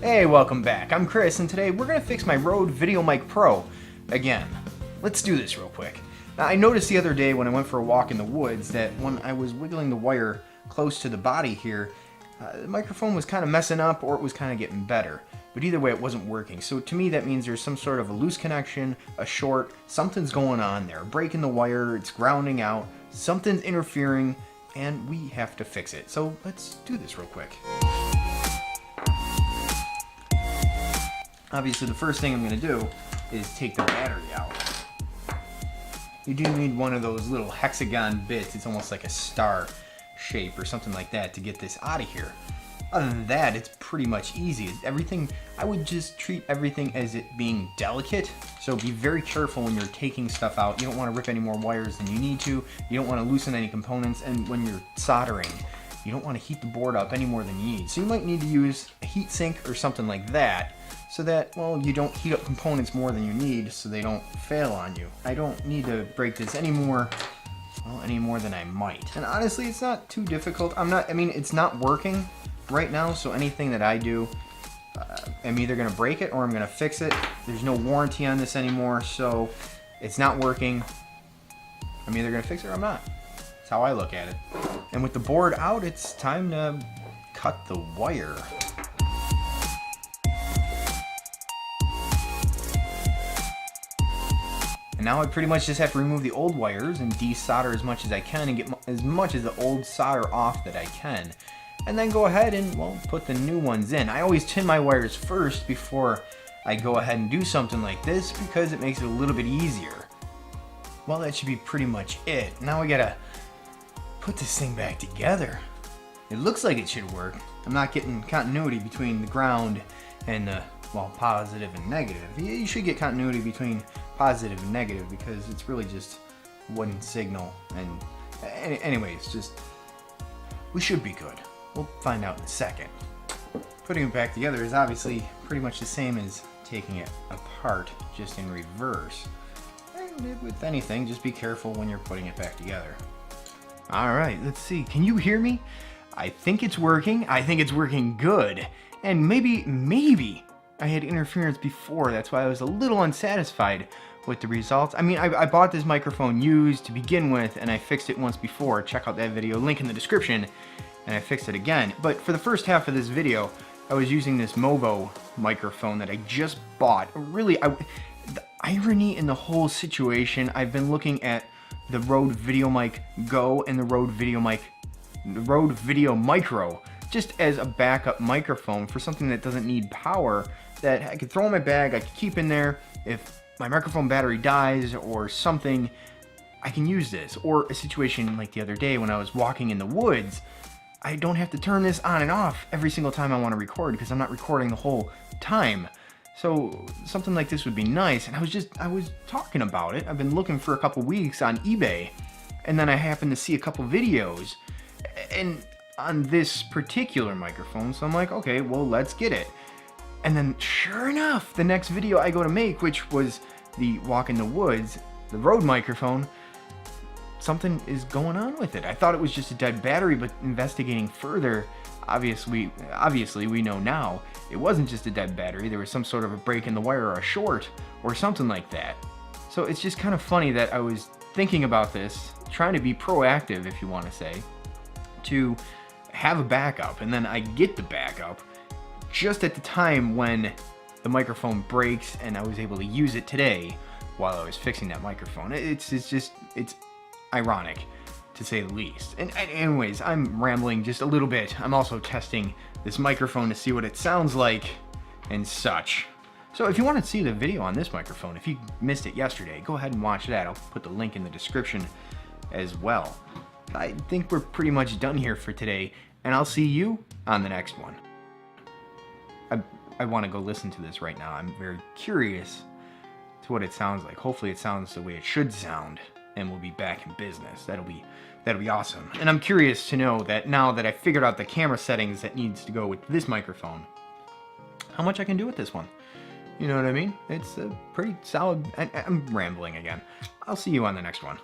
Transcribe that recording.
Hey, welcome back. I'm Chris, and today we're going to fix my Rode VideoMic Pro again. Let's do this real quick. Now, I noticed the other day when I went for a walk in the woods that when I was wiggling the wire close to the body here, the microphone was kind of messing up or it was kind of getting better. But either way, it wasn't working. So to me, that means there's some sort of a loose connection, a short, something's going on there. Breaking the wire, it's grounding out, something's interfering, and we have to fix it. So let's do this real quick. Obviously, the first thing I'm going to do is take the battery out. You do need one of those little hexagon bits. It's almost like a star shape or something like that to get this out of here. Other than that, it's pretty much easy. Everything, I would just treat everything as it being delicate. So be very careful when you're taking stuff out. You don't want to rip any more wires than you need to. You don't want to loosen any components. And when you're soldering, you don't want to heat the board up any more than you need. So you might need to use a heat sink or something like that so that, well, you don't heat up components more than you need so they don't fail on you. I don't need to break this any more than I might. And honestly, it's not too difficult. It's not working right now, so anything that I do, I'm either gonna break it or I'm gonna fix it. There's no warranty on this anymore, so it's not working. I'm either gonna fix it or I'm not. That's how I look at it. And with the board out, it's time to cut the wire. And now I pretty much just have to remove the old wires and desolder as much as I can and get as much of the old solder off that I can. And then go ahead and, well, put the new ones in. I always tin my wires first before I go ahead and do something like this because it makes it a little bit easier. Well, that should be pretty much it. Now we gotta put this thing back together. It looks like it should work. I'm not getting continuity between the ground and the, well, positive and negative. You should get continuity between positive and negative because it's really just one signal. And anyways, just, we should be good. We'll find out in a second. Putting it back together is obviously pretty much the same as taking it apart, just in reverse. And with anything, just be careful when you're putting it back together. All right, let's see. Can you hear me? I think it's working. I think it's working good. And maybe I had interference before. That's why I was a little unsatisfied with the results. I bought this microphone used to begin with, and I fixed it once before. Check out that video, link in the description. And I fixed it again. But for the first half of this video, I was using this Movo microphone that I just bought. Really, the irony in the whole situation, I've been looking at the Rode VideoMic Go and the Rode Video Micro just as a backup microphone for something that doesn't need power that I could throw in my bag, I could keep in there. If my microphone battery dies or something, I can use this. Or a situation like the other day when I was walking in the woods, I don't have to turn this on and off every single time I want to record because I'm not recording the whole time. So something like this would be nice. And I was talking about it. I've been looking for a couple weeks on eBay, and then I happened to see a couple videos and on this particular microphone. So I'm like, okay, well, let's get it. And then sure enough, the next video I go to make, which was the walk in the woods, the Rode microphone, something is going on with it. I thought it was just a dead battery, but investigating further, obviously we know now it wasn't just a dead battery. There was some sort of a break in the wire or a short or something like that. So it's just kind of funny that I was thinking about this, trying to be proactive, if you want to say, to have a backup, and then I get the backup just at the time when the microphone breaks, and I was able to use it today while I was fixing that microphone. It's ironic, to say the least. And anyways, I'm rambling just a little bit. I'm also testing this microphone to see what it sounds like and such. So if you want to see the video on this microphone, if you missed it yesterday, go ahead and watch that. I'll put the link in the description as well. I think we're pretty much done here for today, and I'll see you on the next one. I want to go listen to this right now. I'm very curious to what it sounds like. Hopefully it sounds the way it should sound, and we'll be back in business. That'll be awesome. And I'm curious to know that now that I figured out the camera settings that needs to go with this microphone, how much I can do with this one. You know what I mean? It's a pretty solid. I'm rambling again. I'll see you on the next one.